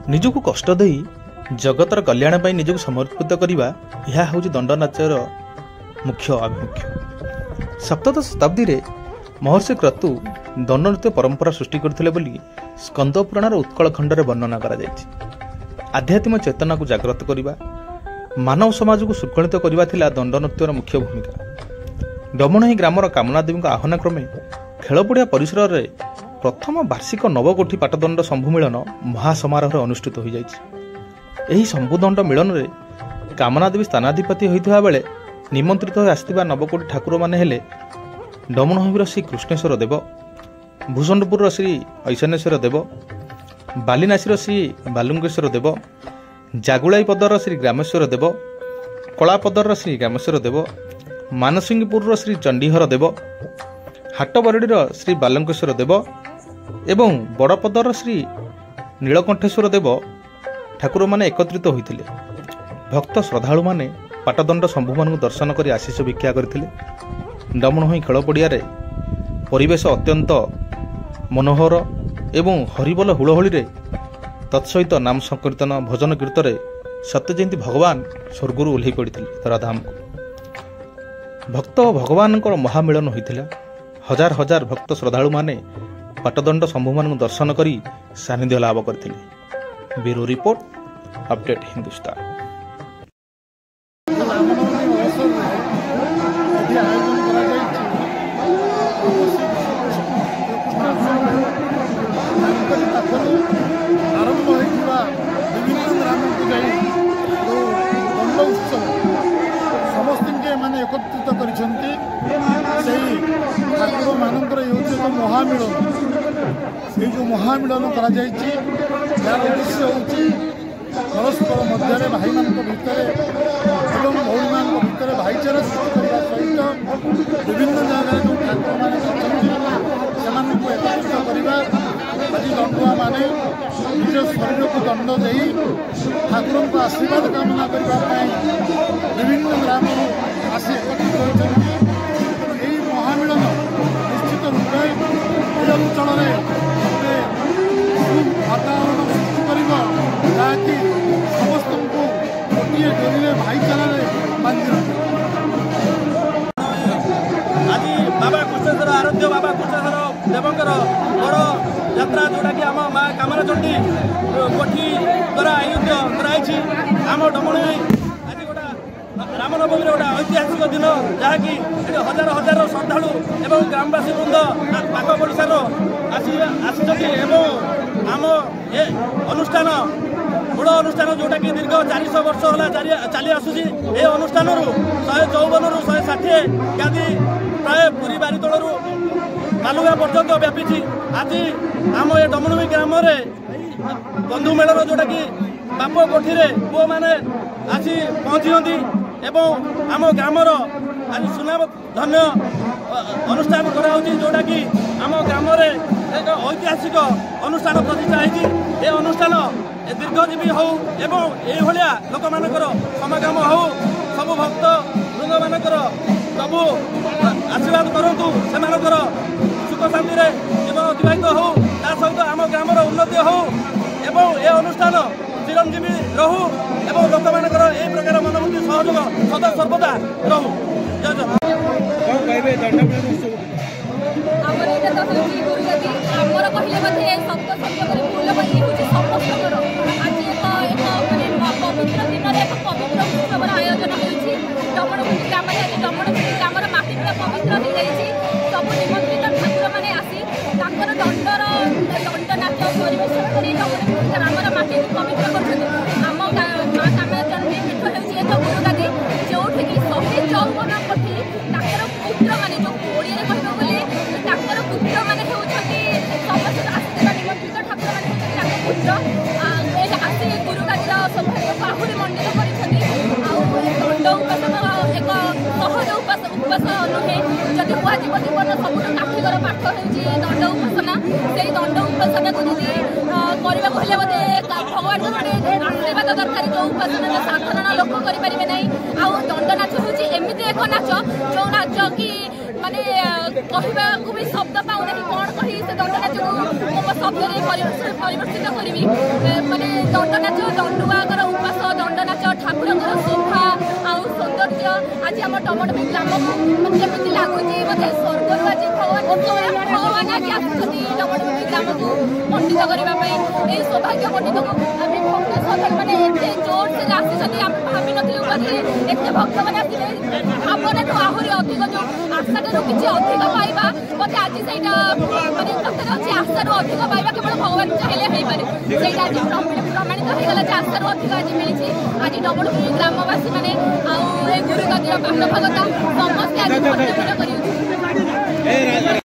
निजको कष्ट दे जगतर कल्याण पर निजको समर्पित करने यह हूँ दंडनाचर मुख्य आभिमुख्य। सप्तदश शताब्दी रे महर्षि क्रतु दंडनृत्य परंपरा सृष्टि करथिले बोली स्कंद पुराण उत्कल खंड में वर्णना करा जायछि। आध्यात्मिक चेतना को जागृत करने मानव समाज को सुकलित करने थिला दंडनृत्यर मुख्य भूमिका। डमणही ग्रामर कामना देवी आह्वान क्रमे खेलपड़िया परिसर में प्रथम वार्षिक नवकोठी पाटदंड शंभुमिलन महासमारोह अनुष्ठित हो जाइछि। शंभुदंड मिलन में कामना देवी स्थानाधिपति होता बेले निमंत्रित हो आसथिबा नवकोटी ठाकुर माने हेले डमणहीर श्री कृष्णेश्वर देव, भूषणपुर श्री ऐशानेश्वर देव, बालीनासीर श्री बालुंगेश्वर देव, जागुलाई पदर श्री ग्रामेश्वर देव, कलापदर श्री ग्रामेश्वर देव, मानसिंहपुर श्री चंडीहर देव, हाटबरडीर श्री बालंकेश्वर देव एवं बड़पदर श्री नीलकंठेश्वर देव ठाकुर माने एकत्रित होते। भक्त श्रद्धालु माने पाटदंड शंभु मान दर्शन कर आशीष भिक्षा करते। डमणही खेल पड़िया परिवेश अत्यंत मनोहर एवं हरिबोल हुलहुली तत्सहित नाम संकीर्तन भजन कीर्तन सत्य जयंती भगवान स्वर्गु ओह्ल पड़ते धराधाम को। भक्त भगवान महामिलन होता। हजार हजार भक्त श्रद्धालु माने पाटदंड शंभु मान दर्शन करी सानिध्य लाभ करते। Bureau report update Hindustan. आरंभ होता विभिन्न ग्राम को जाई दंड उत्सव समस्त मैंने एकत्रित कर ठाकुर मानकर एक महामिलन ये जो महामिलन कर उद्देश्य हूँ परस्पर मध्य भाई मान भितर एवं भौणी मान भितर भाईचारा सृष्टि करने सहित विभिन्न जगह जो ठाकुर मैंने एकत्रित करवा आज दंडुआ मैंने निज शरीर को दंड दे ठाकुर को आशीर्वाद कामना करने विभिन्न ग्राम आसी एकत्रित होती। महामिलन निश्चित रूपे ये अंचल में गोटे वातावरण सृष्टि कर जहाँकि समस्त को गोटे डोरी भाईचारा बांधि आज बाबा कृष्णेश्वर आराध्य बाबा कृष्णेश्वर देवंकर बड़ यात्रा जोटा कि आम माँ कामना चंडी कोठी द्वारा आयोजित कराई आम डमणही आज गोटा रामनवमी गोटे ऐतिहासिक दिन जहाँकि हजार हजार श्रद्धालु एवं ग्रामवासी वृंद पाक पड़शार आसी आम ए अनुष्ठान मूल अनुष्ठान जोटा कि दीर्घ 400 वर्ष है चली आसूसी ए अनुष्ठान 154 रु 160 इत्यादि प्राय पुरी बारीतल बालुगा पर्यंत व्यापी। आज आम ए डमणुमी ग्राम बंधु मेलन जोटा कि बाप कोठी पुओ मैंने आसी पहुँची एवं आम ग्रामर आज सुनाम धन्य अनुष्ठान कराऊँच जोटा कि आम ग्राम एक ऐतिहासिक अनुष्ठान प्रतिष्ठा होती। ए अनुष्ठान दीर्घजीवी हो एवं ये लोक मानकर समागम हो सब भक्त वृंद मानकर प्रभु आशीर्वाद करूँ से सुख शांति जीवन अतिवाहित हो सहित आम ग्रामर उन्नति हो एवं ए अनुष्ठान चिरंजीवी रहू एवं लोक मानकर ए प्रकार मनोवृत्ति सहयोग सदा सर्वदा रहू। जय जीवन सब काठिकर पाठ हो दंड उपासना से दंड उपासना को जी करने बोधे भगवान गोटे आशीर्वाद दरकार जो उपासना साधारण लोक करें ना। आउ दंड नाच हूँ एमती एक नाच जो नाच कि माने कहवा को भी शब्द पाऊना कौन कही से दंड नाच को शब्द परिवर्तित करी माने दंडनाच दंडुआर उपास दंडनाच ठाकुर शोभा आउ सौंदर्य आज आम डमणबी ग्राम को जमी लगुच मतलब स्वर्ग आज भगवान आज आसुँच डमणबी ग्राम को मंडित करने सौभाग्य मंडित को आम भक्त श्रद्धा मैंने एत जोर से आसी भावी नी एत भक्त मैंने आसते भावना आहरी अधिक जो आशा किसी अधिक पाइबा मत आज से मानते अच्छे आशार अधिक पाइबा केवल भगवान चाहिए हो पारे से आज प्रमाणित होगा आशार अधिक आज मिली आज डबलपुर ग्रामवासी मैंने गुरु नदीर पाठ भगत समस्ते आज